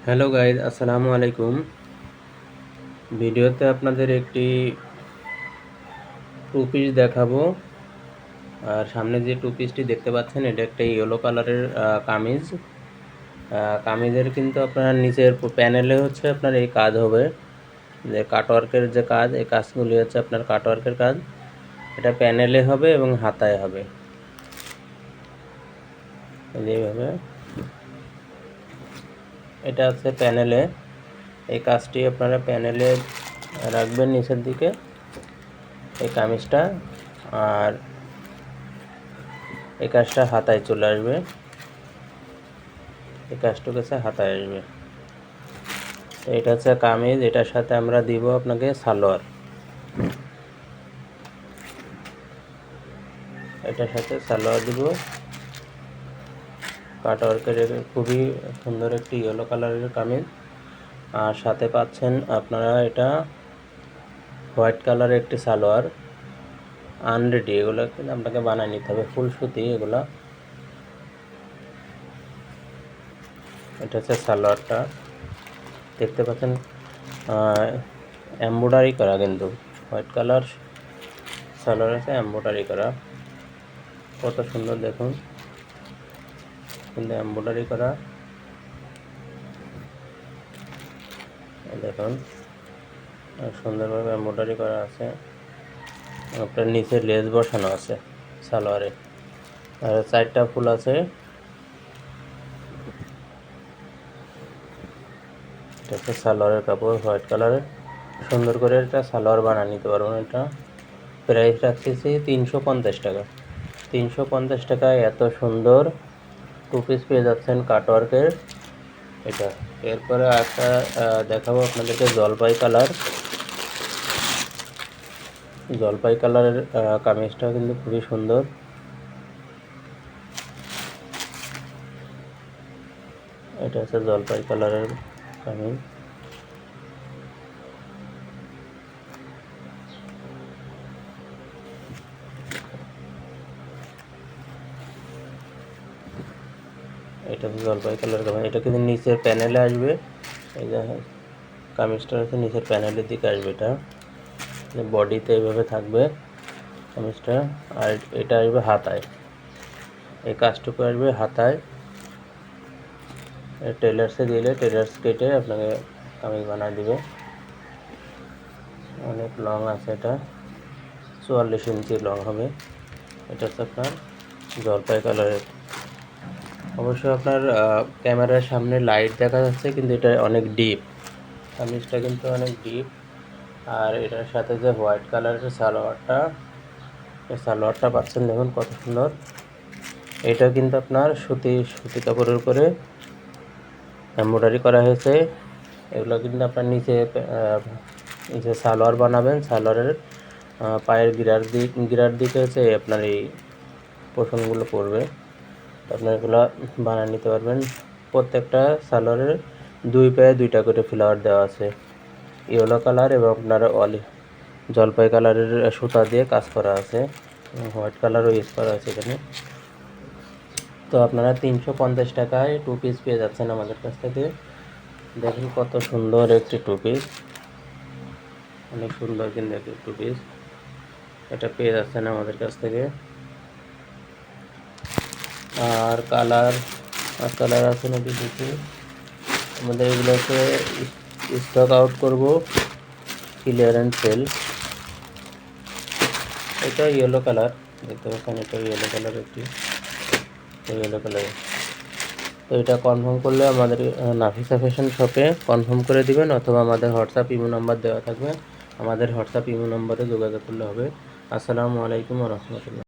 Hello guys, আসসালামু আলাইকুম। ভিডিওতে আপনাদের একটি টু পিস দেখাবো। আর সামনে যে টু পিসটি দেখতে পাচ্ছেন, এটা একটা ইয়েলো কালারের কামিজ। কামিজের কিন্তু আপনার নিচের প্যানেলে হচ্ছে আপনার এই কাজ হবে, যে কাটওয়ার্কের যে কাজ, এই কাজগুলি হচ্ছে আপনার কাটওয়ার্কের কাজ। এটা প্যানেলে হবে এবং হাতায় হবে এইভাবে। এটা হচ্ছে প্যানেলে, এই কাজটি আপনারা প্যানেলে রাখবেন নিচের দিকে এই কামিজটা, আর এই কাজটা হাতায় চলে আসবে, এই কাজটুকু হচ্ছে হাতায় আসবে। এটা হচ্ছে কামিজ, এটার সাথে আমরা দিব আপনাকে সালোয়ার, এটার সাথে সালোয়ার দিব কাটওয়ার্কের। খুবই সুন্দর একটি ইয়েলো কালারের কামিজ। আর সাথে পাচ্ছেন আপনারা এটা হোয়াইট কালারের একটি সালোয়ার, আনরেডি। এগুলো কিন্তু আপনাকে বানিয়ে নিতে হবে, ফুল সুতি এগুলা। এটা হচ্ছে সালোয়ারটা, দেখতে পাচ্ছেন এমব্রয়ডারি করা, কিন্তু হোয়াইট কালার সালোয়ার আছে এমব্রয়ডারি করা। কত সুন্দর দেখুন, কিন্তু এমব্রয়ডারি করা। দেখুন সুন্দরভাবে এমব্রয়ডারি করা আছে। আপনার নিচে লেস বসানো আছে সালোয়ারে, আর চারটা ফুল আছে। এটা হচ্ছে সালোয়ারের কাপড়, হোয়াইট কালারের। সুন্দর করে এটা সালোয়ার বানিয়ে নিতে পারবেন। এটা প্রাইস রাখতেছি 350 টাকা। 350 টাকায় এত সুন্দর টু পিস পেয়ে যাচ্ছেন কাটওয়ার্কের এটা। এরপরে একটা দেখাবো আপনাদেরকে জলপাই কালার। জলপাই কালারের কামিজটা কিন্তু খুবই সুন্দর। এটা হচ্ছে জলপাই কালারের কামিজ। এটা হচ্ছে জলপাই কালার কামিজ। এটা কিন্তু নিচের প্যানেলে আসবে, এই যে কামিজটা হচ্ছে নিচের প্যানেলের দিকে আসবে। এটা বডিতে এইভাবে থাকবে কামিজটা, আর এটা আসবে হাতায়, এই কাজটুকু আসবে হাতায়। টেলার্সে দিলে টেলার্স কেটে আপনাকে কামিজ বানিয়ে দিবে। অনেক লং আছে, এটা 44 ইঞ্চি লং হবে। এটা হচ্ছে আপনার জলপাই কালারের। অবশ্যই আপনার ক্যামেরার সামনে লাইট দেখা যাচ্ছে, কিন্তু এটা অনেক ডিপ, কামিজটা কিন্তু অনেক ডিপ। আর এটার সাথে যে হোয়াইট কালারের সালোয়ারটা, এই সালোয়ারটা পাচ্ছেন, দেখুন কত সুন্দর। এটা কিন্তু আপনার সুতি কাপড়ের উপরে এমব্রয়ডারি করা হয়েছে। এগুলো কিন্তু আপনার নিচে সালোয়ার বানাবেন, সালোয়ারের পায়ের গিরার দিকে হচ্ছে আপনার এই পোষণগুলো পড়বে। আপনার এগুলো বানিয়ে নিতে পারবেন। প্রত্যেকটা সালোয়ারের দুই পায়ে দুইটা করে ফ্লাওয়ার দেওয়া আছে, ইয়েলো কালার এবং আপনার জলপাই কালারের সুতা দিয়ে কাজ করা আছে, হোয়াইট কালারও ইউজ করা আছে এখানে। তো আপনারা 350 টাকায় টু পিস পেয়ে যাচ্ছেন আমাদের কাছ থেকে। দেখুন কত সুন্দর একটি টু পিস, অনেক সুন্দর কিন্তু একটি টু পিস। এটা পেয়ে যাচ্ছেন আমাদের কাছ থেকে। আর কালার আছে নাকি দেখি। আমাদের এগুলোকে স্টক আউট করব, ক্লিয়ারেন্স সেল। এটা ইয়েলো কালার, দেখতে পাচ্ছেন, এটা ইয়েলো কালার একটি, ইয়েলো কালার। তো এটা কনফার্ম করলে আমাদের নাফিসা ফ্যাশন শপে কনফার্ম করে দিবেন, অথবা আমাদের হোয়াটসঅ্যাপ ইমো নাম্বার দেওয়া থাকবে, আমাদের হোয়াটসঅ্যাপ ইমো নাম্বারে যোগাযোগ করলে হবে। আসসালামু আলাইকুম ওয়া রাহমাতুল্লাহ।